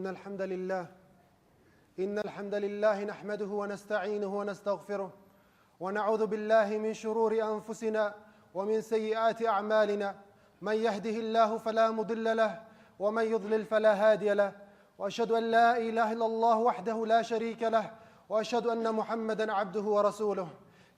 إن الحمد لله نحمده ونستعينه ونستغفره ونعوذ بالله من شرور أنفسنا ومن سيئات أعمالنا من يهده الله فلا مضل له ومن يضلل فلا هادي له وأشهد أن لا إله إلا الله وحده لا شريك له وأشهد أن محمدا عبده ورسوله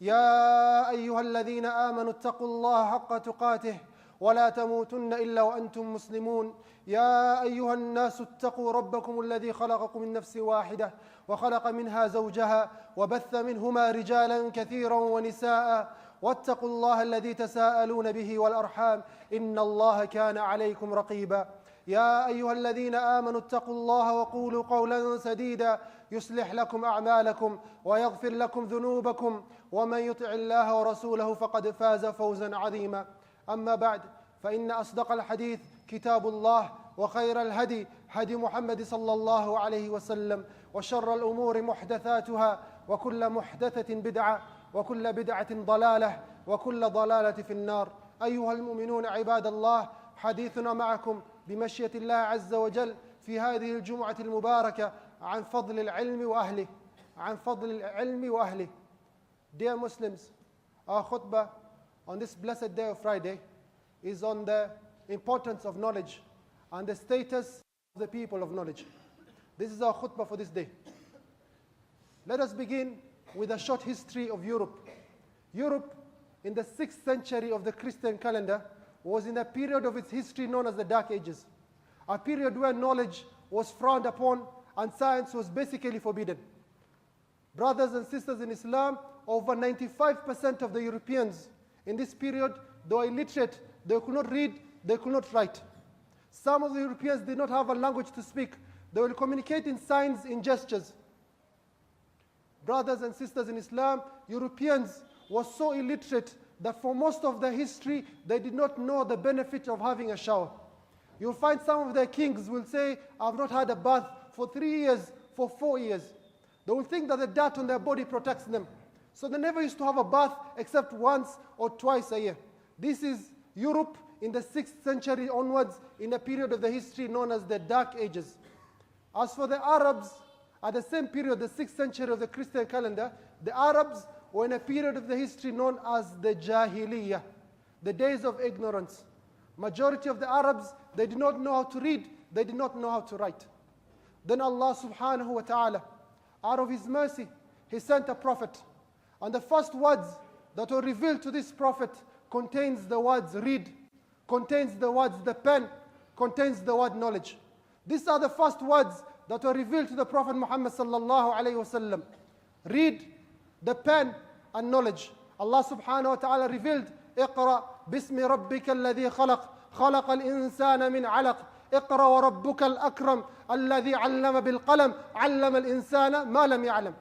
يا أيها الذين آمنوا اتقوا الله حق تقاته ولا تموتن إلا وأنتم مسلمون يا أيها الناس اتقوا ربكم الذي خلقكم من نفس واحدة وخلق منها زوجها وبث منهما رجالا كثيرا ونساء واتقوا الله الذي تساءلون به والأرحام إن الله كان عليكم رقيبا يا أيها الذين آمنوا اتقوا الله وقولوا قولا سديدا يصلح لكم أعمالكم ويغفر لكم ذنوبكم ومن يطع الله ورسوله فقد فاز فوزا عظيما أما بعد فإن أصدق الحديث كتاب الله وخير الهدي هدي محمد صلى الله عليه وسلم وشر الأمور محدثاتها وكل محدثة بدعة وكل بدعة ضلالة وكل ضلالة في النار أيها المؤمنون عباد الله حديثنا معكم بمشيئة الله عز وجل في هذه الجمعة المباركة عن فضل العلم وأهله Dear Muslims, our khutbah on this blessed day of Friday is on the importance of knowledge and the status of the people of knowledge. This is our khutbah for this day. Let us begin with a short history of Europe. Europe, in the 6th century of the Christian calendar, was in a period of its history known as the Dark Ages, a period where knowledge was frowned upon and science was basically forbidden. Brothers and sisters in Islam, over 95% of the Europeans in this period, they were illiterate, they could not read, they could not write. Some of the Europeans did not have a language to speak. They will communicate in signs, in gestures. Brothers and sisters in Islam, Europeans were so illiterate that for most of their history, they did not know the benefit of having a shower. You'll find some of their kings will say, I've not had a bath for 3 years, for 4 years. They will think that the dirt on their body protects them. So they never used to have a bath except once or twice a year. This is Europe in the 6th century onwards, in a period of the history known as the Dark Ages. As for the Arabs, at the same period, the 6th century of the Christian calendar, the Arabs were in a period of the history known as the Jahiliyyah, the days of ignorance. Majority of the Arabs, they did not know how to read, they did not know how to write. Then Allah subhanahu wa ta'ala, out of His mercy, He sent a prophet. And the first words that were revealed to this prophet contains the words read, contains the words the pen, contains the word knowledge. These are the first words that were revealed to the Prophet Muhammad sallallahu alayhi wasallam. Read, the pen, and knowledge. Allah subhanahu wa ta'ala revealed, اقرأ باسم ربك الذي خلق خلق الإنسان من علق اقرأ وربك الأكرم الذي علم بالقلم علم الإنسان ما لم يعلم.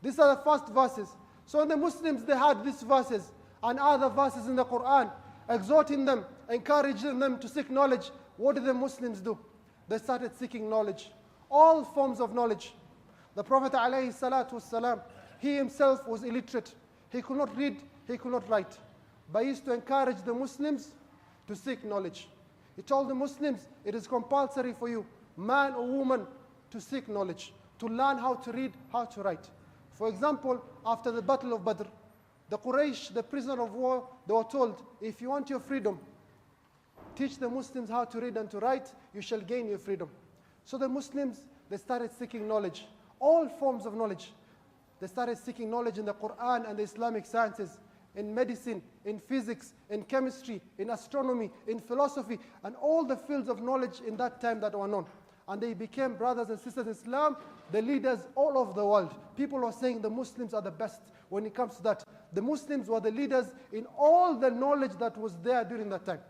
These are the first verses. So the Muslims, they had these verses and other verses in the Quran, exhorting them, encouraging them to seek knowledge. What did the Muslims do? They started seeking knowledge. All forms of knowledge. The Prophet alayhi salatu wasalam, he himself was illiterate. He could not read, he could not write. But he used to encourage the Muslims to seek knowledge. He told the Muslims, it is compulsory for you, man or woman, to seek knowledge, to learn how to read, how to write. For example, after the Battle of Badr, the Quraysh, the prisoner of war, they were told, if you want your freedom, teach the Muslims how to read and to write, you shall gain your freedom. So the Muslims, they started seeking knowledge, all forms of knowledge. They started seeking knowledge in the Quran and the Islamic sciences, in medicine, in physics, in chemistry, in astronomy, in philosophy, and all the fields of knowledge in that time that were known. And they became, brothers and sisters in Islam, the leaders all over the world. People were saying the Muslims are the best when it comes to that. The Muslims were the leaders in all the knowledge that was there during that time.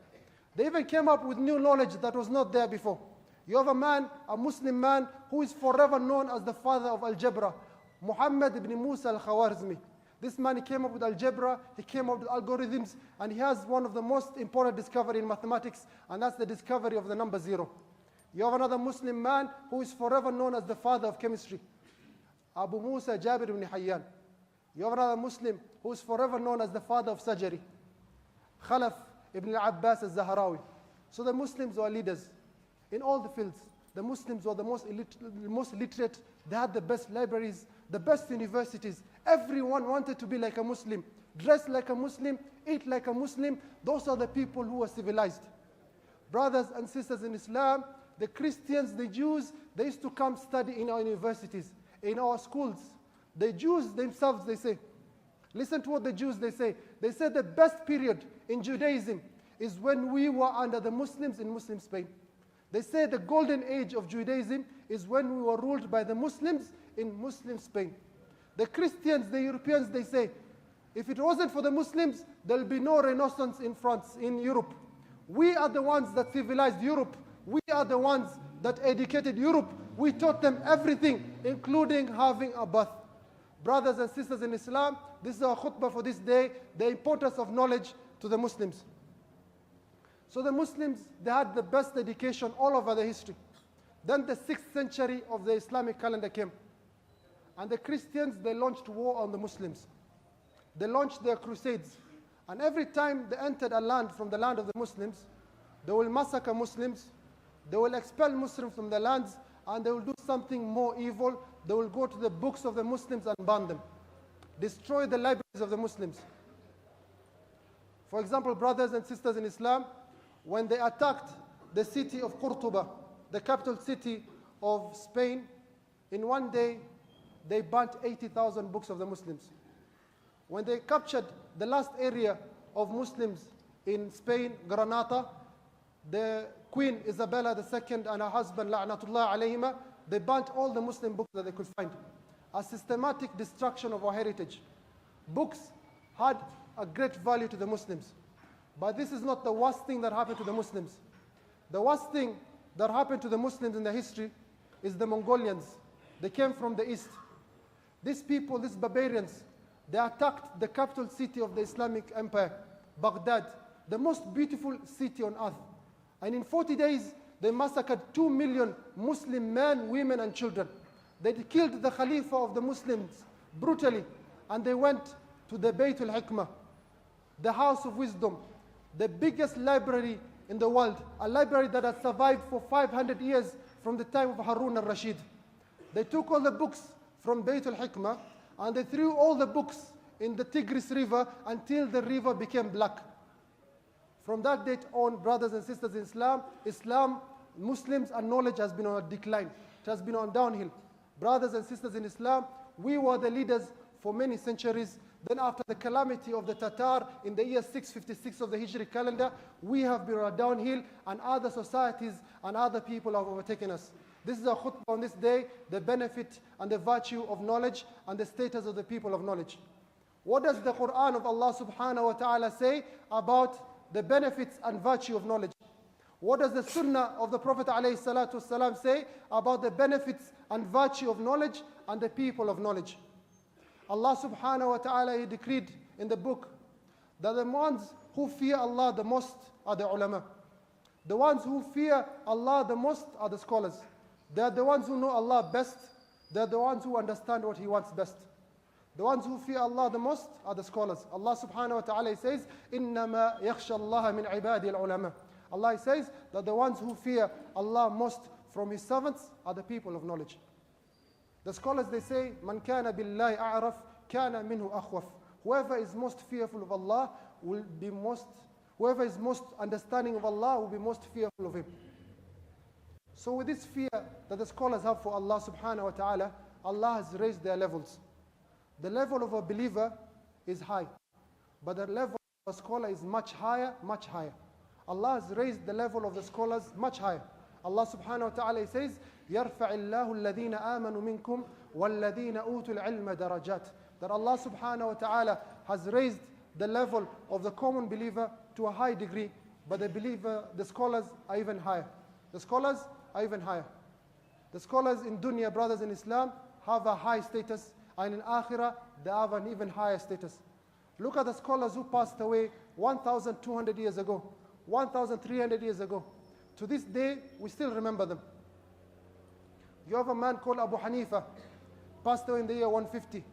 They even came up with new knowledge that was not there before. You have a man, a Muslim man, who is forever known as the father of algebra, Muhammad ibn Musa al-Khawarizmi. This man, he came up with algebra, he came up with algorithms, and he has one of the most important discoveries in mathematics, and that's the discovery of the number 0. You have another Muslim man who is forever known as the father of chemistry, Abu Musa Jabir ibn Hayyan. You have another Muslim who is forever known as the father of surgery, Khalaf ibn al-Abbas al-Zahrawi. So the Muslims were leaders in all the fields. The Muslims were the most literate. They had the best libraries, the best universities. Everyone wanted to be like a Muslim, dress like a Muslim, eat like a Muslim. Those are the people who were civilized. Brothers and sisters in Islam, the Christians, the Jews, they used to come study in our universities, in our schools. The Jews themselves, they say, listen to what the Jews, they say. They say the best period in Judaism is when we were under the Muslims in Muslim Spain. They say the golden age of Judaism is when we were ruled by the Muslims in Muslim Spain. The Christians, the Europeans, they say, if it wasn't for the Muslims, there'll be no Renaissance in France, in Europe. We are the ones that civilized Europe. We are the ones that educated Europe. We taught them everything, including having a bath. Brothers and sisters in Islam, this is our khutbah for this day, the importance of knowledge to the Muslims. So the Muslims, they had the best education all over the history. Then the 6th century of the Islamic calendar came. And the Christians, they launched war on the Muslims. They launched their crusades. And every time they entered a land from the land of the Muslims, they will massacre Muslims, they will expel Muslims from the lands, and they will do something more evil. They will go to the books of the Muslims and burn them. Destroy the libraries of the Muslims. For example, brothers and sisters in Islam, when they attacked the city of Cordoba, the capital city of Spain, in one day, they burnt 80,000 books of the Muslims. When they captured the last area of Muslims in Spain, Granada, the Queen Isabella II and her husband, La'natullah alayhima, they burnt all the Muslim books that they could find. A systematic destruction of our heritage. Books had a great value to the Muslims. But this is not the worst thing that happened to the Muslims. The worst thing that happened to the Muslims in the history is the Mongolians. They came from the east. These people, these barbarians, they attacked the capital city of the Islamic Empire, Baghdad, the most beautiful city on earth. And in 40 days, they massacred 2 million Muslim men, women, and children. They killed the Khalifa of the Muslims brutally. And they went to the Bayt al-Hikmah, the House of Wisdom, the biggest library in the world, a library that has survived for 500 years from the time of Harun al-Rashid. They took all the books from Bayt al-Hikmah and they threw all the books in the Tigris River until the river became black. From that date on, brothers and sisters in Islam, Muslims and knowledge has been on a decline. It has been on downhill. Brothers and sisters in Islam, we were the leaders for many centuries. Then after the calamity of the Tatar in the year 656 of the Hijri calendar, we have been on a downhill and other societies and other people have overtaken us. This is a khutbah on this day, the benefit and the virtue of knowledge and the status of the people of knowledge. What does the Quran of Allah subhanahu wa ta'ala say about the benefits and virtue of knowledge? What does the Sunnah of the Prophet alayhi salatu wasalam say about the benefits and virtue of knowledge and the people of knowledge? Allah subhanahu wa ta'ala, He decreed in the book that the ones who fear Allah the most are the ulama. The ones who fear Allah the most are the scholars. They are the ones who know Allah best. They are the ones who understand what He wants best. The ones who fear Allah the most are the scholars. Allah subhanahu wa ta'ala says, إِنَّمَا يَخْشَى اللَّهَ مِنْ عِبَادِ الْعُلَمَاءِ. Allah says that the ones who fear Allah most from His servants are the people of knowledge. The scholars, they say, مَنْ كَانَ بِاللَّهِ أَعْرَفْ كَانَ مِنْهُ أَخْوَفْ. Whoever is most fearful of Allah will be whoever is most understanding of Allah will be most fearful of Him. So with this fear that the scholars have for Allah subhanahu wa ta'ala, Allah has raised their levels. The level of a believer is high, but the level of a scholar is much higher, much higher. Allah has raised the level of the scholars much higher. Allah subhanahu wa ta'ala says, يَرْفَعِ اللَّهُ الَّذِينَ آمَنُوا مِنْكُمْ وَالَّذِينَ أُوتُوا الْعِلْمَ دَرَجَاتٍ. That Allah subhanahu wa ta'ala has raised the level of the common believer to a high degree, but the scholars are even higher. The scholars are even higher. The scholars in dunya, brothers in Islam, have a high status, and in akhirah, they have an even higher status. Look at the scholars who passed away 1,200 years ago, 1,300 years ago. To this day, we still remember them. You have a man called Abu Hanifa, passed away in the year 150.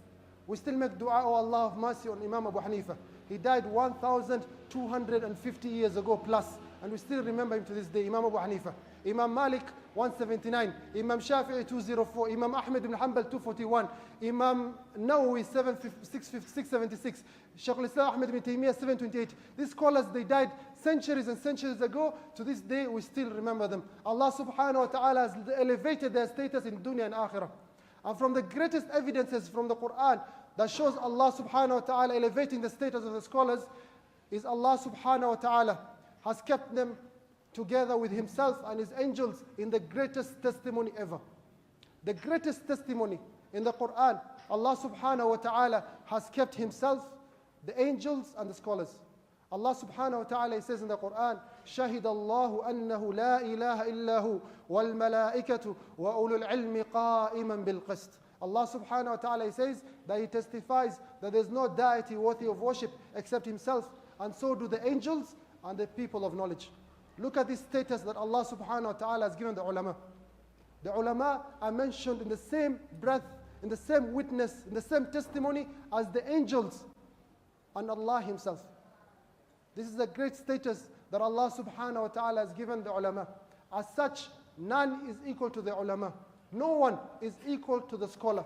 We still make dua, oh Allah, have mercy on Imam Abu Hanifa. He died 1,250 years ago plus, and we still remember him to this day, Imam Abu Hanifa. Imam Malik 179, Imam Shafi'i 204, Imam Ahmed ibn Hanbal 241, Imam Nawawi 676, Shaykh al-Islam Ahmed ibn Taymiyyah 728. These scholars, they died centuries and centuries ago. To this day, we still remember them. Allah subhanahu wa ta'ala has elevated their status in dunya and akhirah. And from the greatest evidences from the Quran that shows Allah subhanahu wa ta'ala elevating the status of the scholars is Allah subhanahu wa ta'ala has kept them together with himself and his angels in the greatest testimony ever. The greatest testimony in the Quran, Allah subhanahu wa ta'ala has kept himself, the angels and the scholars. Allah subhanahu wa ta'ala says in the Quran, شَهِدَ اللَّهُ أَنَّهُ لَا إِلَهَ إِلَّا هُ وَالْمَلَائِكَةُ وَأُولُو الْعِلْمِ قَائِمًا بِالْقِسْطِ. Allah subhanahu wa ta'ala says that he testifies that there is no deity worthy of worship except himself, and so do the angels and the people of knowledge. Look at this status that Allah subhanahu wa ta'ala has given the ulama. The ulama are mentioned in the same breath, in the same witness, in the same testimony as the angels and Allah himself. This is a great status that Allah subhanahu wa ta'ala has given the ulama. As such, none is equal to the ulama. No one is equal to the scholar.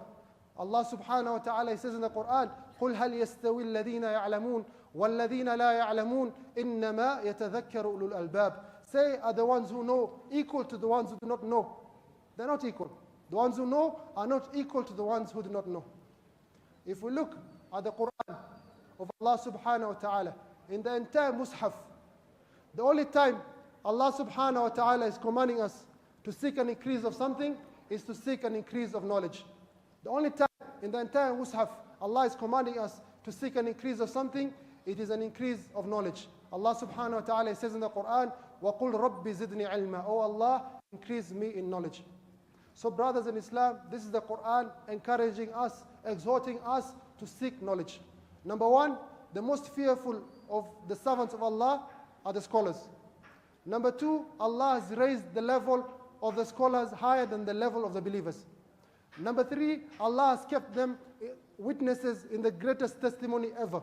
Allah subhanahu wa ta'ala says in the Quran, قُلْ هَلْ يَسْتَوِي الَّذِينَ يَعْلَمُونَ وَالَّذِينَ لَا يَعْلَمُونَ إِنَّمَا يَتَذَكَّرُ أُولُو الْأَلْبَابِ. Say, are the ones who know equal to the ones who do not know? They're not equal. The ones who know are not equal to the ones who do not know. If we look at the Quran of Allah subhanahu wa ta'ala, in the entire Mus'haf, the only time Allah subhanahu wa ta'ala is commanding us to seek an increase of something is to seek an increase of knowledge. The only time in the entire Mus'haf Allah is commanding us to seek an increase of something, it is an increase of knowledge. Allah subhanahu wa ta'ala says in the Quran, وَقُلْ رَبِّ زِدْنِي عِلْمًا. Oh Allah, increase me in knowledge. So brothers in Islam, this is the Quran encouraging us, exhorting us to seek knowledge. Number one, the most fearful of the servants of Allah are the scholars. Number two, Allah has raised the level of the scholars higher than the level of the believers. Number three, Allah has kept them witnesses in the greatest testimony ever.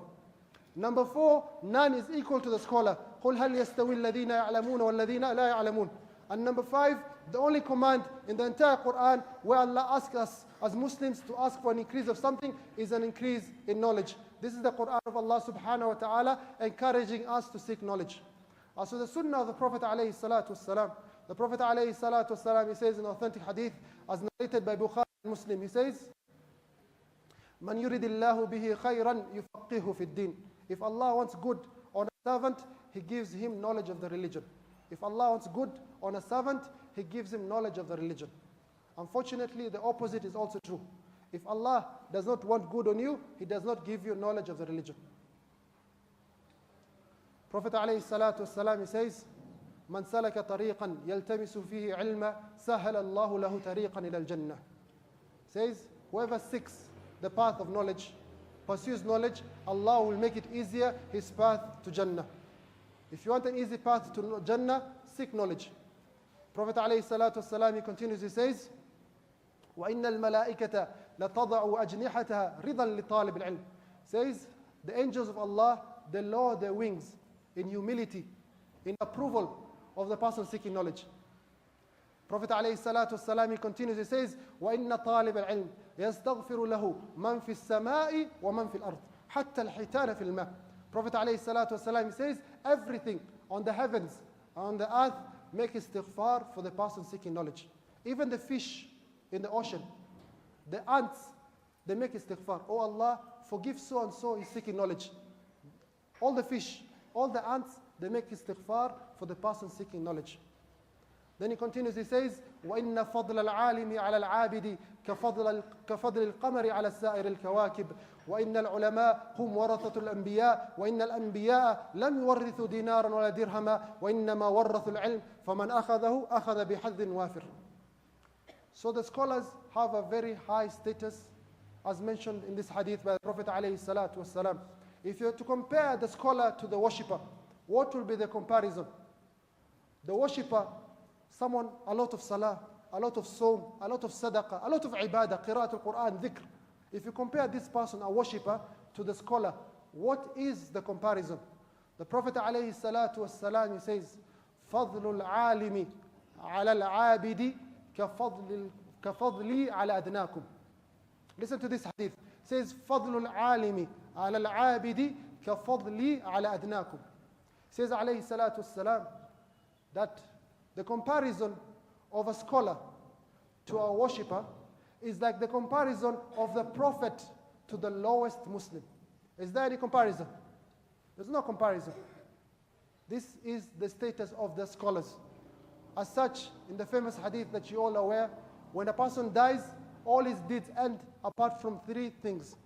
Number four, none is equal to the scholar. قُلْ هَلْ يَسْتَوِي الَّذِينَ يَعْلَمُونَ وَالَّذِينَ لَا يَعْلَمُونَ. And number five, the only command in the entire Quran where Allah asks us as Muslims to ask for an increase of something is an increase in knowledge. This is the Quran of Allah subhanahu wa ta'ala encouraging us to seek knowledge. Also the sunnah of the Prophet alayhi salatu wasalam. The Prophet alayhi salatu wasalam, he says in authentic hadith as narrated by Bukhari and Muslim, he says, مَنْ يُرِدِ اللَّهُ بِهِ خَيْرًا يُفَقِّهُ فِي الدِّينِ. If Allah wants good on a servant, He gives him knowledge of the religion. If Allah wants good on a servant, He gives him knowledge of the religion. Unfortunately, the opposite is also true. If Allah does not want good on you, He does not give you knowledge of the religion. Prophet alayhi salatu wasalam, he says, من سلك طريقا يلتمس فيه علما سهل الله له طريقا إلى الجنة. Says, whoever seeks the path of knowledge, pursues knowledge, Allah will make it easier, his path to Jannah. If you want an easy path to Jannah, seek knowledge. Prophet alayhi salatu wasalam, he continues, he says, وَإِنَّ الْمَلَائِكَةَ لَتَضَعُ أَجْنِحَتَهَا رِضًا لِطَالِبِ الْعِلْمِ. Says, the angels of Allah, they lower their wings in humility, in approval of the person seeking knowledge. Prophet alayhi salatu wasalam, he continues, he says, وَإِنَّ طَالِبَ الْعِلْمِ يَسْتَغْفِرُ لَهُ مَنْ فِي السَّمَاءِ وَمَنْ فِي الْأَرْضِ حَتَّى الْحِيتَانَ فِي الْمَاءِ. Prophet alayhi salatu wasalam, he says, everything on the heavens, on the earth, make istighfar for the person seeking knowledge. Even the fish in the ocean, the ants, they make istighfar. Oh Allah, forgive so and so is seeking knowledge. All the fish, all the ants, they make istighfar for the person seeking knowledge. Then he continues, he says, وَإِنَّ فَضْلَ الْعَالِمِ عَلَى الْعَابِدِ كَفَضْلِ الْقَمَرِ عَلى السَّائِرِ الْكَوَاكِبِ وَإِنَّ الْعُلَمَاءَ هُمْ وَرَثَةُ الْأَنْبِيَاءِ وَإِنَّ الْأَنْبِيَاءَ لَمْ يُوَرِّثُوا دِينَارًا وَلَا دِرْهَمًا وَإِنَّمَا وَرَّثُوا الْعِلْمَ فَمَنْ أَخَذَهُ أَخَذَ بِحَظٍ وَافِرٍ. So the scholars have a very high status, as mentioned in this hadith by the Prophet alayhi salatu wasalam. If you are to compare the scholar to the worshipper, what will be the comparison? The worshipper, someone, a lot of salah, a lot of sawm, a lot of sadaqah, a lot of ibadah, qira'at al-Quran, dhikr. If you compare this person, a worshipper, to the scholar, what is the comparison? The Prophet alayhi salatu wasalam, he says, فَضْلُ الْعَالِمِ على العابد كفضلي على أدناكم. Listen to this hadith. It says فضل العالم على العابد كفضلي على أدناكم. It says عليه الصلاة والسلام that the comparison of a scholar to a worshipper is like the comparison of the prophet to the lowest Muslim. Is there any comparison? There's no comparison. This is the status of the scholars. As such, in the famous hadith that you all are aware, when a person dies, all his deeds end apart from three things.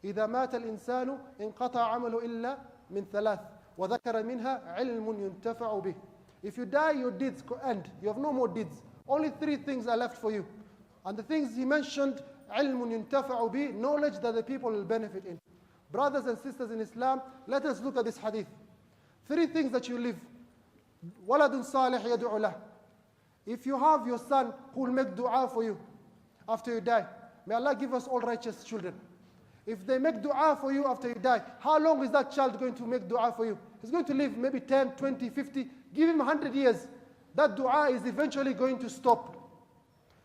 إذا مات الإنسان انقطع عمله إلا من ثلاث وذكر منها علم ينتفع به. If you die, your deeds end. You have no more deeds. Only three things are left for you. And the things he mentioned, علم ينتفع به, knowledge that the people will benefit in. Brothers and sisters in Islam, let us look at this hadith. Three things that you live. ولد صالح يدعو له. If you have your son who will make dua for you after you die, may Allah give us all righteous children. If they make dua for you after you die, how long is that child going to make dua for you? He's going to live maybe 10, 20, 50, give him 100 years. That dua is eventually going to stop.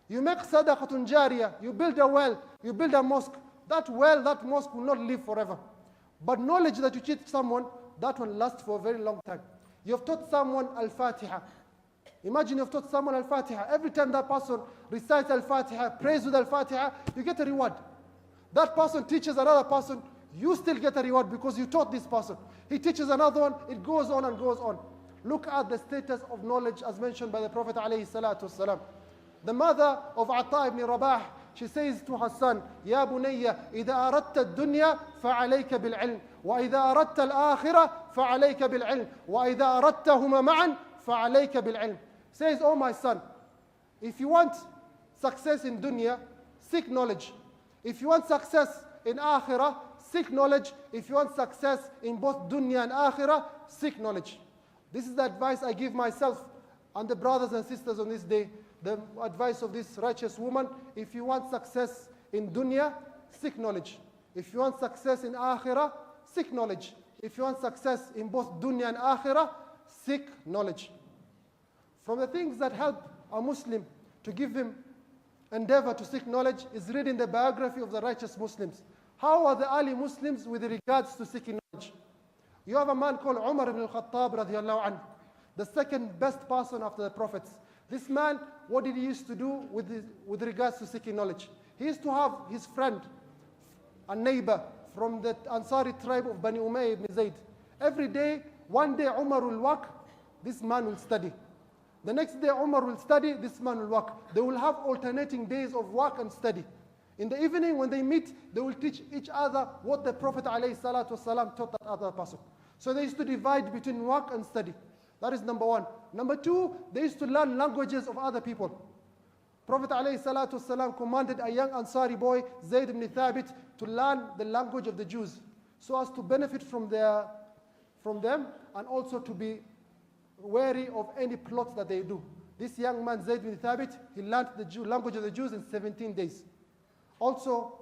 You make sadaqatun jariyah, you build a well, you build a mosque. That well, that mosque will not live forever. But knowledge that you teach someone, that one lasts for a very long time. You have taught someone Al-Fatiha. Imagine you've taught someone Al-Fatiha. Every time that person recites Al-Fatiha, prays with Al-Fatiha, you get a reward. That person teaches another person, you still get a reward because you taught this person. He teaches another one, it goes on and goes on. Look at the status of knowledge as mentioned by the Prophet ﷺ. The mother of Ata ibn Rabah, she says to her son, يا بني إذا أردت الدنيا فعليك بالعلم وإذا أردت الآخرة فعليك بالعلم وإذا أردتهما معا فعليك بالعلم. Says, oh my son, if you want success in dunya, seek knowledge. If you want success in akhirah, seek knowledge. If you want success in both dunya and akhirah, seek knowledge. This is the advice I give myself and the brothers and sisters on this day. The advice of this righteous woman, if you want success in dunya, seek knowledge. If you want success in akhirah, seek knowledge. If you want success in both dunya and akhirah, seek knowledge. From the things that help a Muslim to give him endeavor to seek knowledge is reading the biography of the righteous Muslims. How are the early Muslims with regards to seeking knowledge? You have a man called Umar ibn al-Khattab radiyallahu anhu, the second best person after the prophets. This man, what did he used to do with regards to seeking knowledge? He used to have his friend, a neighbor from the Ansari tribe of Bani Umayyah ibn Zayd. Every day, one day Umar will work, this man will study. The next day Umar will study, this man will work. They will have alternating days of work and study. In the evening when they meet, they will teach each other what the Prophet ﷺ taught that other person. So they used to divide between work and study. That is number one. Number two, they used to learn languages of other people. Prophet ﷺ commanded a young Ansari boy, Zayd ibn Thabit, to learn the language of the Jews so as to benefit from them and also to be wary of any plots that they do. This young man, Zayd ibn Thabit, he learned the language of the Jews in 17 days. Also,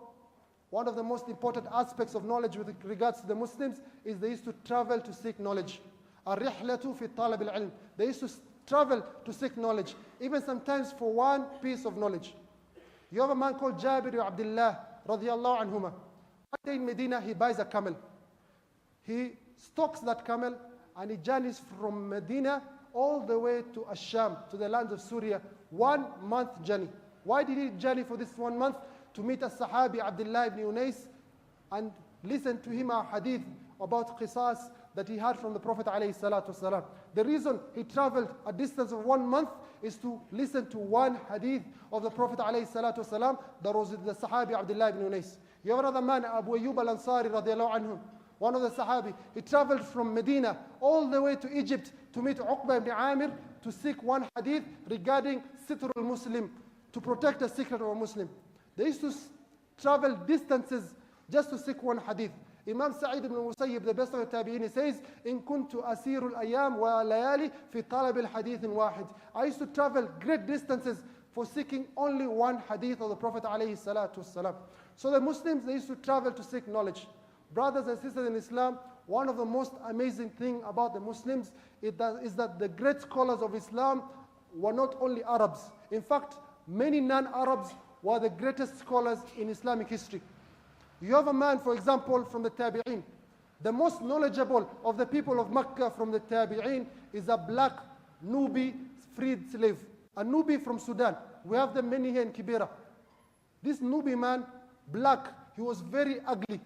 one of the most important aspects of knowledge with regards to the Muslims is they used to travel to seek knowledge. الرحلة في طلب العلم. They used to travel to seek knowledge, even sometimes for one piece of knowledge. You have a man called Jabir ibn Abdullah radiyallahu anhuma. One day in Medina, he buys a camel. He stocks that camel and he journeys from Medina all the way to Asham, to the land of Syria, 1 month journey. Why did he journey for this 1 month? To meet a Sahabi, Abdullah ibn Unais, and listen to him a hadith about qisas that he had from the Prophet ﷺ. The reason he traveled a distance of 1 month is to listen to one hadith of the Prophet ﷺ that was the Sahabi Abdullah ibn Unais. You have another man, Abu Ayyub al-Ansari radiallahu anhu, one of the Sahabi. He traveled from Medina all the way to Egypt to meet Uqba ibn Amir to seek one hadith regarding Sitr al-Muslim, to protect the secret of a Muslim. They used to travel distances just to seek one hadith. Imam Sa'id ibn Musayyib, the best of the Tabi'in, says, إن كنت أسير الأيام وليالي في طلب الحديث واحد. I used to travel great distances for seeking only one hadith of the Prophet ﷺ. So the Muslims, they used to travel to seek knowledge. Brothers and sisters in Islam, one of the most amazing things about the Muslims is that the great scholars of Islam were not only Arabs. In fact, many non-Arabs were the greatest scholars in Islamic history. You have a man, for example, from the Tabi'een. The most knowledgeable of the people of Mecca from the Tabi'een is a black Nubi freed slave. A Nubi from Sudan. We have them many here in Kibera. This Nubi man, black, he was very ugly.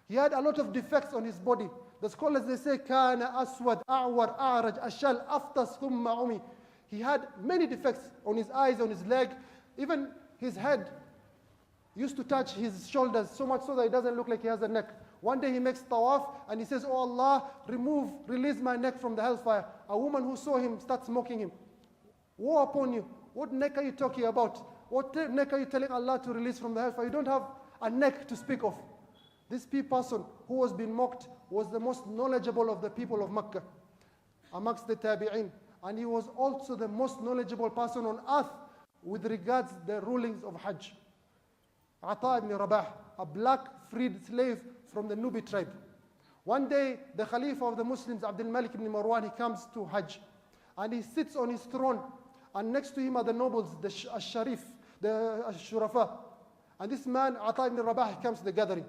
He had a lot of defects on his body. The scholars, they say, Kana aswad, a'war, a'raj, ashal, aftas, thumma umi. He had many defects on his eyes, on his leg. Even his head used to touch his shoulders, so much so that it doesn't look like he has a neck. One day he makes tawaf and he says, oh Allah, release my neck from the hellfire. A woman who saw him starts mocking him. Woe upon you. What neck are you talking about? What neck are you telling Allah to release from the hellfire? You don't have a neck to speak of. This person who was being mocked was the most knowledgeable of the people of Mecca amongst the Tabi'een. And he was also the most knowledgeable person on earth with regards to the rulings of Hajj. Ata ibn Rabah, a black freed slave from the Nubi tribe. One day, the Khalifa of the Muslims, Abdul Malik ibn Marwan, he comes to Hajj. And he sits on his throne. And next to him are the nobles, the Sharif, the Shurafa. And this man, Ata ibn Rabah, he comes to the gathering.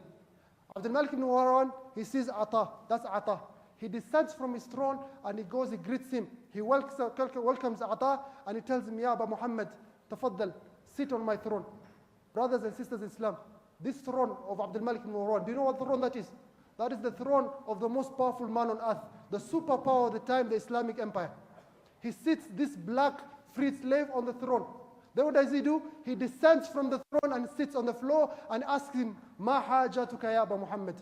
Abdul Malik ibn Marwan, he sees Ata. That's Ata. He descends from his throne and he goes, he greets him. He welcomes Ata and he tells him, Ya Aba Muhammad, tafaddal, sit on my throne. Brothers and sisters in Islam, this throne of Abdul Malik ibn Marwan, do you know what throne that is? That is the throne of the most powerful man on earth, the superpower of the time, the Islamic Empire. He sits, this black freed slave, on the throne. Then what does he do? He descends from the throne and sits on the floor and asks him, Ma hajatuka ya Aba Muhammad.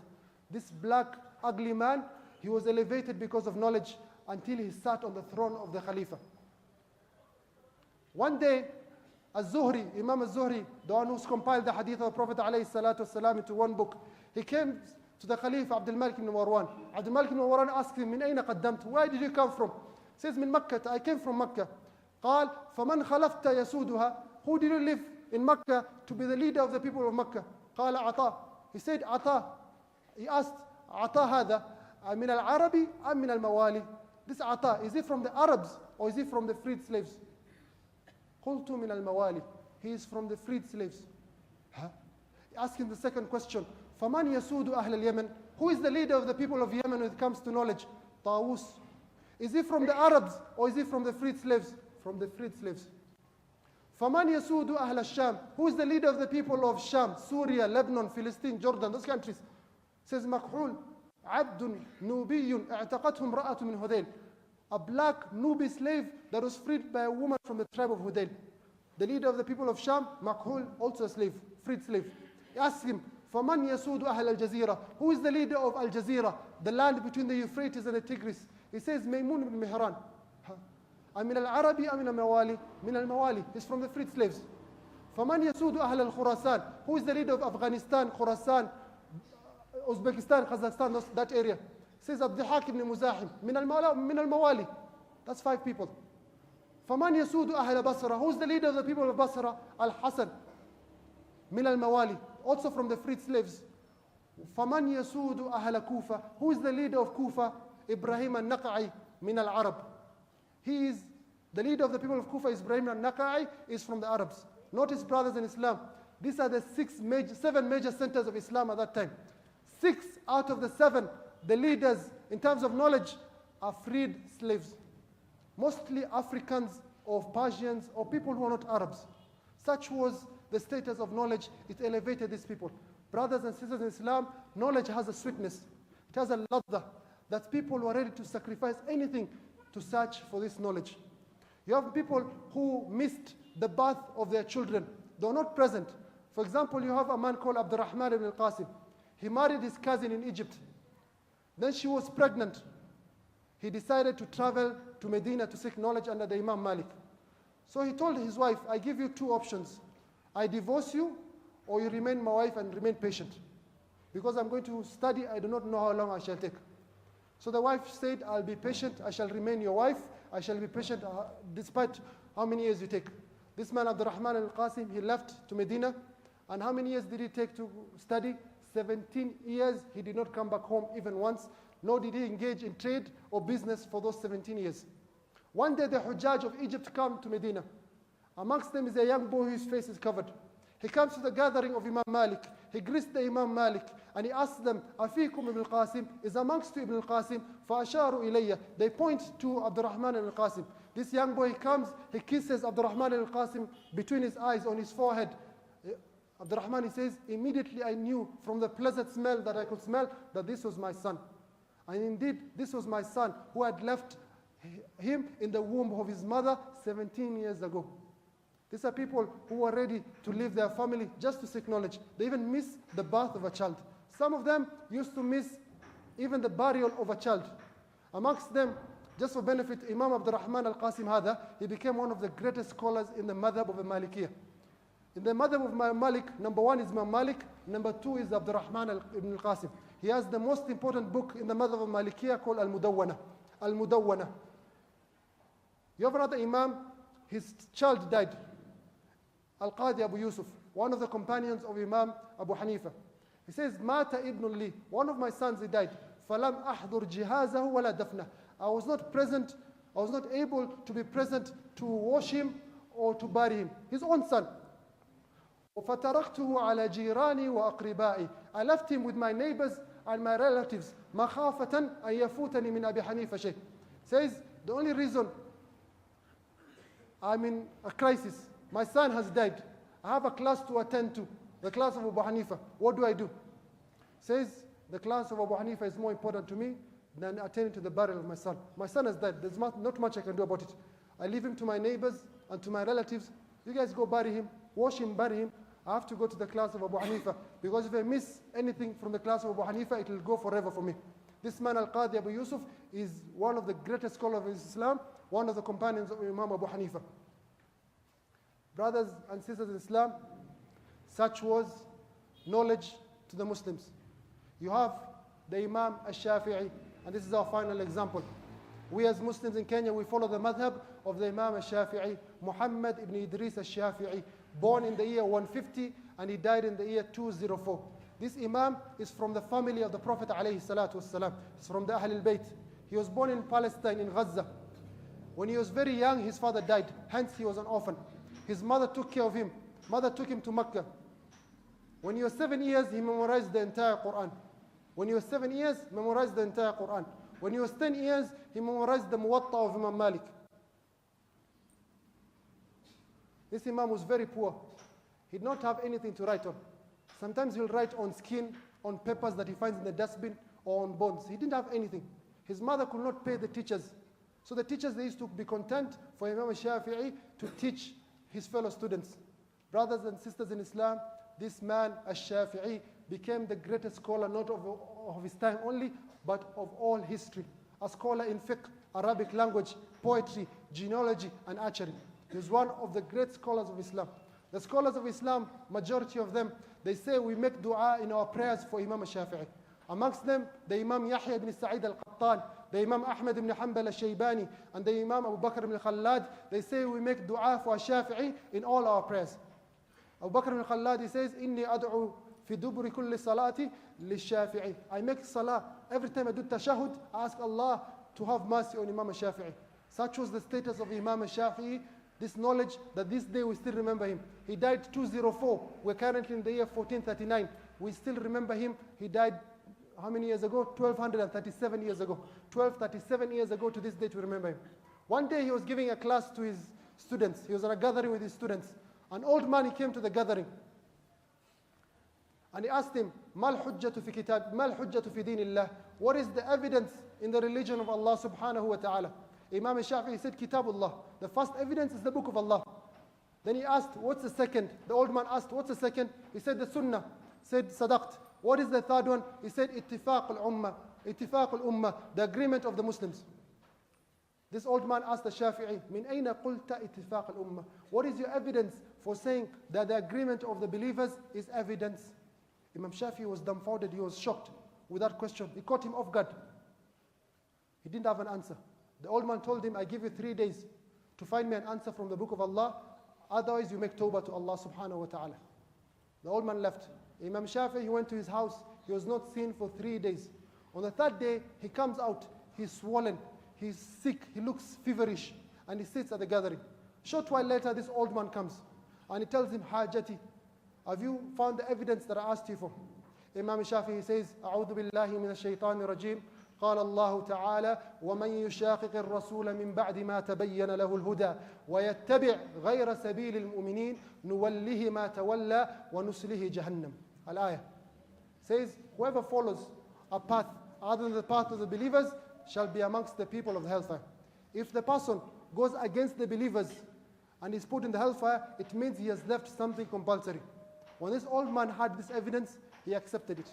This black, ugly man, he was elevated because of knowledge until he sat on the throne of the Khalifa. One day, Az-Zuhri, Imam Az-Zuhri, the one who's compiled the hadith of the Prophet ﷺ into one book, he came to the Khalifa Abdul Malik ibn Marwan. Abdul Malik ibn Marwan asked him, Min ayna qaddamt? Where did you come from? He says, Min Makkah, I came from Makkah. قال فمن خلفت يسودها? Who did you live in Makkah to be the leader of the people of Makkah? قال عطاء. He said عطاء. He asked عطاء هذا من العربي أم من الموالي? This عطاء, is he from the Arabs or is he from the freed slaves? قلت من الموالي. He is from the freed slaves. Huh? He asked him the second question. فمن يسود أهل اليمن? Who is the leader of the people of Yemen when it comes to knowledge? طاووس. Is he from the Arabs or is he from the freed slaves? From the freed slaves. فَمَنْ يَسُودُ أَهْلَ الشَّامِ? Who is the leader of the people of Sham, Syria, Lebanon, Philistine, Jordan, those countries? Says مَكْحُولٌ عَبْدٌ نُوبِيٌّ اعْتَقَتْهُ امْرَأَةٌ مِنْ هُذَيْلٍ. A black Nubi slave that was freed by a woman from the tribe of Hudayl. The leader of the people of Sham, Makhul, also a slave, freed slave. He asked him, فَمَنْ يَسُودُ أَهْلَ الْجَزِيرَةِ? Who is the leader of Al-Jazeera, the land between the Euphrates and the Tigris? He says, Maymun ibn Mihran. من العربي أم من الموالي؟ من الموالي. He's from the freed slaves. فمن يسود أهل الخراسان? Who is the leader of Afghanistan, Khorasan, Uzbekistan, Kazakhstan, that area? Says الضحاك ibn Muzahim. من الموالي. That's 5 people. فمن يسود أهل بصرة? Who is the leader of the people of Basra? Al-Hasan. من الموالي. Also from the freed slaves. فمن يسود أهل كوفة? Who is the leader of Kufa? Ibrahim al-Naqai من العرب. He is the leader of the people of Kufa. Ibrahim al-Naqai is from the Arabs. Notice, brothers in Islam, these are the 7 major centers of Islam at that time. 6 out of the 7, the leaders in terms of knowledge, are freed slaves. Mostly Africans or Persians or people who are not Arabs. Such was the status of knowledge. It elevated these people. Brothers and sisters in Islam, knowledge has a sweetness. It has a ladha that people were ready to sacrifice anything to search for this knowledge. You have people who missed the birth of their children. They were not present. For example, you have a man called Abdurrahman ibn al-Qasim. He married his cousin in Egypt. Then she was pregnant. He decided to travel to Medina to seek knowledge under the Imam Malik. So he told his wife, I give you 2 options. I divorce you, or you remain my wife and remain patient. Because I'm going to study, I do not know how long I shall take. So the wife said, I'll be patient, I shall remain your wife, I shall be patient despite how many years you take. This man, Abdurrahman al-Qasim, he left to Medina, and how many years did he take to study? 17 years. He did not come back home even once, nor did he engage in trade or business for those 17 years. One day the Hujjaj of Egypt come to Medina. Amongst them is a young boy whose face is covered. He comes to the gathering of Imam Malik. He greets the Imam Malik and he asks them, Afikum Ibn al-Qasim, is amongst you Ibn al-Qasim? فَأَشَارُوا إِلَيَّ. They point to Abdurrahman al-Qasim. This young boy comes, he kisses Abdurrahman al-Qasim between his eyes, on his forehead. Abdurrahman, he says, immediately I knew from the pleasant smell that I could smell that this was my son. And indeed, this was my son who had left him in the womb of his mother 17 years ago. These are people who are ready to leave their family just to seek knowledge. They even miss the birth of a child. Some of them used to miss even the burial of a child. Amongst them, just for benefit, Imam Abdurrahman al-Qasim Hada, he became one of the greatest scholars in the madhab of the Malikiyah. In the madhab of Malik, number one is Imam Malik, number two is Abdurrahman ibn al-Qasim. He has the most important book in the madhab of Malikiyah called Al-Mudawwana. Al-Mudawwana. You have another Imam, his child died. Al-Qadi Abu Yusuf, one of the companions of Imam Abu Hanifa. He says, Mata ibn li, one of my sons, he died. فَلَمْ أَحْضُرْ جِهَازَهُ وَلَا دَفْنَهُ. I was not present, I was not able to be present to wash him or to bury him. His own son. فَتَرَكْتُهُ عَلَى جِيرَانِي وَأَقْرِبَائِي. I left him with my neighbors and my relatives. مَخَافَةً أَن يَفُوتَنِي مِنْ أَبِي حَنِيفَ شَيْءٍ. Says, the only reason I'm in a crisis, my son has died. I have a class to attend to, the class of Abu Hanifa. What do I do? Says, the class of Abu Hanifa is more important to me than attending to the burial of my son. My son has died. There's not much I can do about it. I leave him to my neighbors and to my relatives. You guys go bury him, wash him, bury him. I have to go to the class of Abu Hanifa, because if I miss anything from the class of Abu Hanifa, it will go forever for me. This man, Al-Qadi Abu Yusuf, is one of the greatest scholars of Islam, one of the companions of Imam Abu Hanifa. Brothers and sisters in Islam, such was knowledge to the Muslims. You have the Imam Al-Shafi'i, and this is our final example. We as Muslims in Kenya, we follow the madhab of the Imam Al-Shafi'i, Muhammad ibn Idris Al-Shafi'i, born in the year 150 and he died in the year 204. This Imam is from the family of the Prophet alayhi salatu wasalam. He's from the Ahl al-Bayt. He was born in Palestine, in Gaza. When he was very young, his father died, hence he was an orphan. His mother took care of him. Mother took him to Mecca. When he was 7 years, he memorized the entire Quran. When he was 7 years, memorized the entire Quran. When he was 10 years, he memorized the Muwatta of Imam Malik. This Imam was very poor. He did not have anything to write on. Sometimes he'll write on skin, on papers that he finds in the dustbin, or on bones. He didn't have anything. His mother could not pay the teachers. So the teachers, they used to be content for Imam Shafi'i to teach his fellow students. Brothers and sisters in Islam, this man, Al-Shafi'i, became the greatest scholar, not of his time only, but of all history. A scholar in fiqh, Arabic language, poetry, genealogy, and archery. He was one of the great scholars of Islam. The scholars of Islam, majority of them, they say we make dua in our prayers for Imam Shafi'i. Amongst them, the Imam Yahya ibn Sa'id al-Qattan, the Imam Ahmad ibn Hanbal al-Shaybani, and the Imam Abu Bakr ibn Khallad, they say we make dua for Shafi'i in all our prayers. Abu Bakr ibn Khallad, he says, Inni ad'u fi dubri kulli salati li-Shafi'i. I make salah, every time I do tashahud, I ask Allah to have mercy on Imam Shafi'i. Such was the status of Imam Shafi'i, this knowledge that this day we still remember him. He died 204. We're currently in the year 1439. We still remember him. He died how many years ago? 1237 years ago. 1237 years ago to this day to remember him. One day he was giving a class to his students. He was at a gathering with his students. An old man, he came to the gathering. And he asked him, Mal hujjatu fi kitab, mal hujjatu fi dinillah. What is the evidence in the religion of Allah subhanahu wa ta'ala? Imam Shafi'i said, Kitabullah. The first evidence is the book of Allah. Then he asked, what's the second? The old man asked, what's the second? He said, the Sunnah. He said, Sadaqt. What is the third one? He said, Ittifaq al-Ummah. Ittifaq al-Ummah, the agreement of the Muslims. This old man asked the Shafi'i, Min ayna qulta ittifaq al-Ummah? What is your evidence for saying that the agreement of the believers is evidence? Imam Shafi'i was dumbfounded. He was shocked with that question. It caught him off guard. He didn't have an answer. The old man told him, I give you 3 days to find me an answer from the book of Allah. Otherwise, you make tawbah to Allah subhanahu wa ta'ala. The old man left. Imam Shafi'i, he went to his house. He was not seen for 3 days. On the third day, he comes out. He's swollen. He's sick. He looks feverish. and he sits at the gathering. Short while later, this old man comes and he tells him, Hajati, have you found the evidence that I asked you for? Imam Shafi'i says, أعوذ بالله من الشيطان الرجيم قال الله تعالى ومن يشاقق الرسول من بعد ما تبين له الهدى ويتبع غير سبيل المؤمنين نوله ما تولى ونسله جهنم. Al-ayah says, whoever follows a path other than the path of the believers shall be amongst the people of the hellfire. If the person goes against the believers and is put in the hellfire, it means he has left something compulsory. When this old man had this evidence, he accepted it.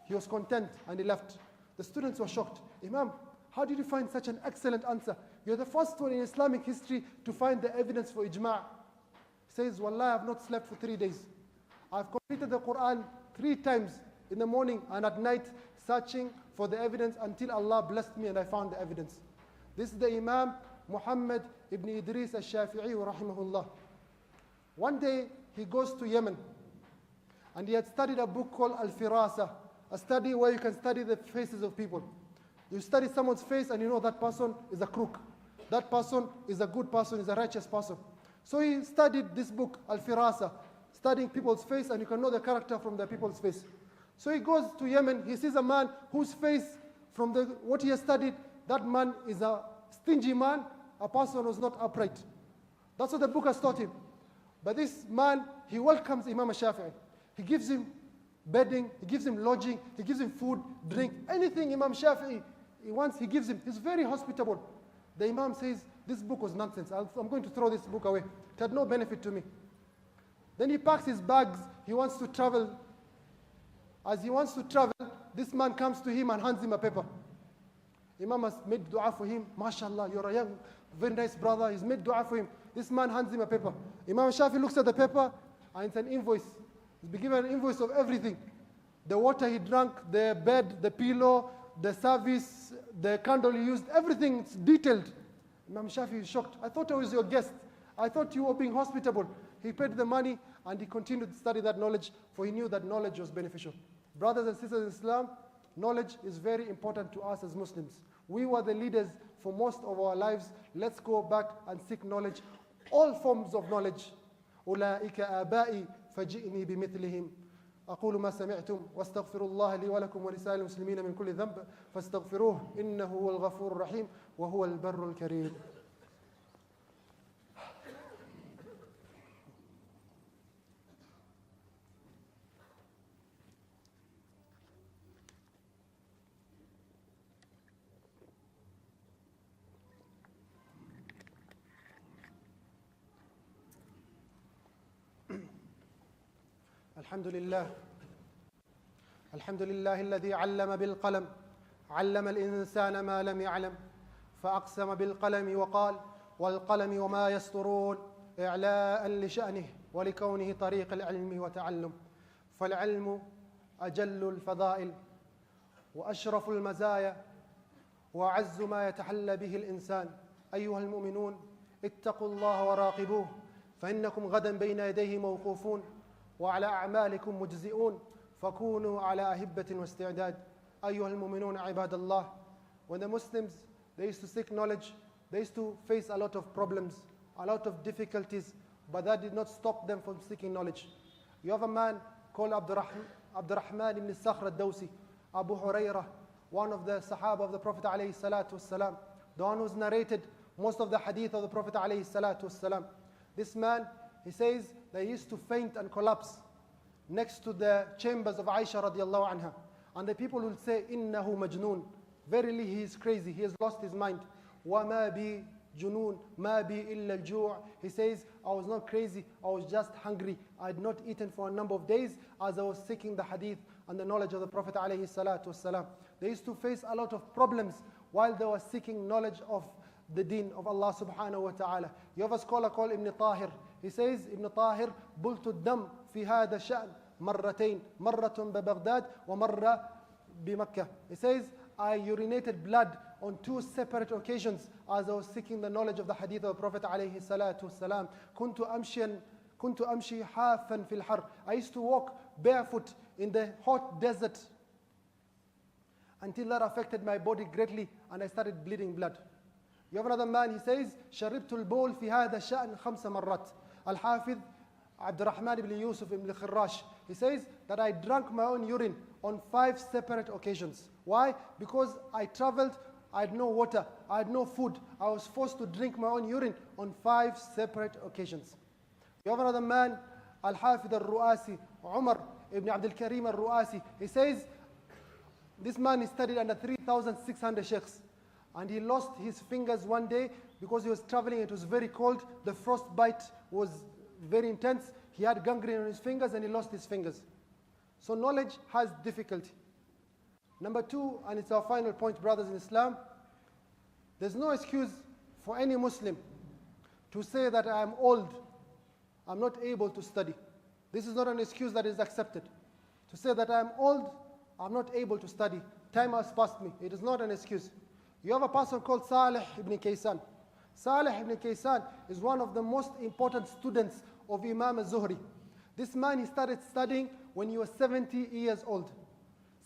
He was content and he left. The students were shocked. Imam, how did you find such an excellent answer? You're the first one in Islamic history to find the evidence for ijma'. He says, Wallah, I have not slept for 3 days. I've completed the Quran 3 times in the morning and at night, searching for the evidence until Allah blessed me and I found the evidence. This is the Imam Muhammad ibn Idris al-Shafi'i rahimahullah. One day, he goes to Yemen and he had studied a book called Al-Firasa, a study where you can study the faces of people. You study someone's face and you know that person is a crook. That person is a good person, is a righteous person. So he studied this book, Al-Firasa, studying people's face, and you can know the character from the people's face. So he goes to Yemen, he sees a man whose face, from what he has studied, that man is a stingy man, a person who's not upright. That's what the book has taught him. But this man, he welcomes Imam Shafi'i. He gives him bedding, he gives him lodging, he gives him food, drink, anything Imam Shafi'i he wants, he gives him. He's very hospitable. The Imam says, this book was nonsense. I'm going to throw this book away. It had no benefit to me. Then he packs his bags. He wants to travel. As he wants to travel, this man comes to him and hands him a paper. Imam has made dua for him. MashaAllah, you're a young, very nice brother. He's made dua for him. This man hands him a paper. Imam Shafi looks at the paper and it's an invoice. He's been given an invoice of everything. The water he drank, the bed, the pillow, the service, the candle he used, everything is detailed. Imam Shafi is shocked. I thought I was your guest. I thought you were being hospitable. He paid the money and he continued to study that knowledge, for he knew that knowledge was beneficial. Brothers and sisters in Islam, knowledge is very important to us as Muslims. We were the leaders for most of our lives. Let's go back and seek knowledge, all forms of knowledge. أولئك آبائي فجئني بمثلهم. أقول ما سمعتم واستغفر الله لي ولكم ولسائر المسلمين من كل ذنب فاستغفروه إنه هو الغفور الرحيم وهو البر الكريم. الحمد لله الذي علم بالقلم علم الإنسان ما لم يعلم فأقسم بالقلم وقال والقلم وما يسطرون إعلاء لشأنه ولكونه طريق العلم وتعلم فالعلم أجل الفضائل وأشرف المزايا وأعز ما يتحلى به الإنسان. أيها المؤمنون اتقوا الله وراقبوه فإنكم غدا بين يديه موقوفون وعلى أعمالكم مجزئون فكونوا على أهبة واستعداد. أيها المؤمنون عباد الله. When the Muslims, they used to seek knowledge, they used to face a lot of problems, a lot of difficulties, but that did not stop them from seeking knowledge. You have a man called Abdurrahman ibn Sakhr al-Dawsi, Abu Hurairah, one of the Sahaba of the Prophet alayhi salatu wasalam, the one who's narrated most of the hadith of the Prophet alayhi salatu wasalam. This man, he says, they used to faint and collapse next to the chambers of Aisha radiallahu anha. And the people will say, إِنَّهُ مَجْنُونَ. Verily he is crazy, he has lost his mind. وَمَا بِي جُنُونَ مَا بِي إِلَّا الْجُوعِ. He says, I was not crazy, I was just hungry. I had not eaten for a number of days as I was seeking the hadith and the knowledge of the Prophet alayhi salatu wasalam. They used to face a lot of problems while they were seeking knowledge of the deen of Allah subhanahu wa ta'ala. You have a scholar called Ibn Tahir. He says, Ibn Tahir, بُلْتُ الدَّمْ في هذا الشأن مرتين مرة ببغداد ومرة بمكة. He says, I urinated blood on 2 separate occasions as I was seeking the knowledge of the hadith of the Prophet alayhi salatu wasalam. كنت أمشي حافا في الحر. I used to walk barefoot in the hot desert until that affected my body greatly and I started bleeding blood. You have another man, he says, شربت البول في هذا الشأن 5 مرات. Al-Hafidh Abdurrahman ibn Yusuf ibn Khirrash, he says that I drank my own urine on 5 separate occasions. Why? Because I traveled, I had no water, I had no food. I was forced to drink my own urine on 5 separate occasions. You have another man, Al-Hafidh al-Ru'asi, Umar ibn Abdul Karim al-Ru'asi. He says, this man studied under 3,600 sheikhs. And he lost his fingers one day because he was traveling. It was very cold. The frostbite was very intense. He had gangrene on his fingers and he lost his fingers. So knowledge has difficulty. Number 2, and it's our final point, brothers in Islam, there's no excuse for any Muslim to say that I am old, I'm not able to study. This is not an excuse that is accepted. To say that I am old, I'm not able to study, time has passed me. It is not an excuse. You have a person called Salih ibn Kaysan. Salih ibn Kaysan is one of the most important students of Imam al-Zuhri. This man, he started studying when he was 70 years old.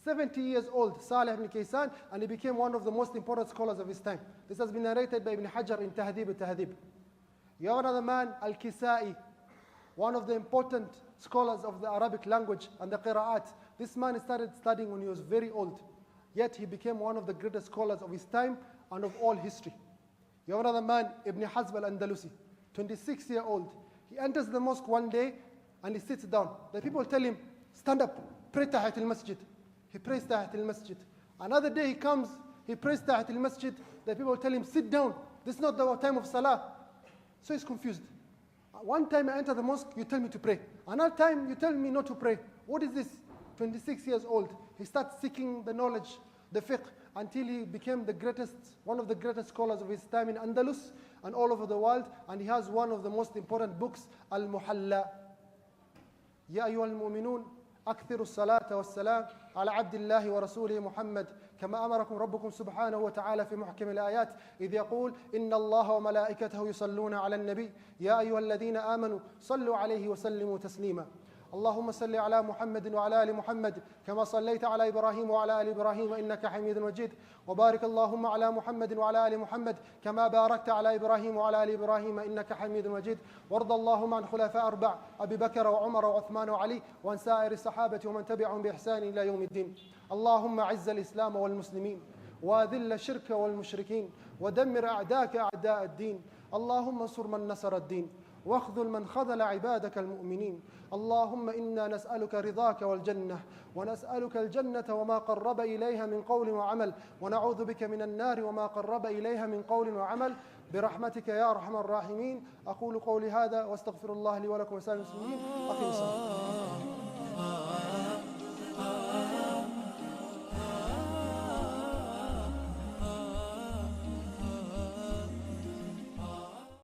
70 years old, Salih ibn Kaysan, and he became one of the most important scholars of his time. This has been narrated by Ibn Hajar in Tahdhib al-Tahdhib. You have another man, Al-Kisai, one of the important scholars of the Arabic language and the Qira'at. This man started studying when he was very old. Yet he became one of the greatest scholars of his time and of all history. You have another man, Ibn Hazm al-Andalusi, 26-year-old. He enters the mosque one day and he sits down. The people tell him, stand up, pray Tahiyat al-Masjid. He prays Tahiyat al-Masjid. Another day he comes, he prays Tahiyat al-Masjid. The people tell him, sit down. This is not the time of Salah. So he's confused. One time I enter the mosque, you tell me to pray. Another time you tell me not to pray. What is this? 26 years old. He starts seeking the knowledge, the fiqh, until he became the greatest, one of the greatest scholars of his time in Andalus and all over the world. And he has one of the most important books, Al-Muhalla. Ya ayyuhal mu'minun, أكثروا الصلاة والسلام على عبد الله ورسوله محمد كما أمركم ربكم سبحانه وتعالى في محكم الآيات إذ يقول إن الله وملائكته يصلون على النبي يا أيها الذين آمنوا صلوا عليه وسلموا تسليما اللهم صل على محمد وعلى آل محمد كما صليت على إبراهيم وعلى آل إبراهيم إنك حميد مجيد وبارك اللهم على محمد وعلى آل محمد كما باركت على إبراهيم وعلى آل إبراهيم إنك حميد مجيد وارض اللهم عن خلفاء 4 أبي بكر وعمر وعثمان وعلي وعن سائر الصحابة ومن تبعهم بإحسان إلى يوم الدين اللهم أعز الإسلام والمسلمين وأذل الشرك والمشركين ودمر أعداءك أعداء الدين اللهم انصر من نصر الدين واخذل من خذل عبادك المؤمنين اللهم إنا نسألك رضاك والجنة ونسألك الجنة وما قرب إليها من قول وعمل ونعوذ بك من النار وما قرب إليها من قول وعمل برحمتك يا أرحم الراحمين أقول قولي هذا واستغفر الله لي ولكم ولسائر المسلمين أقم الصلاة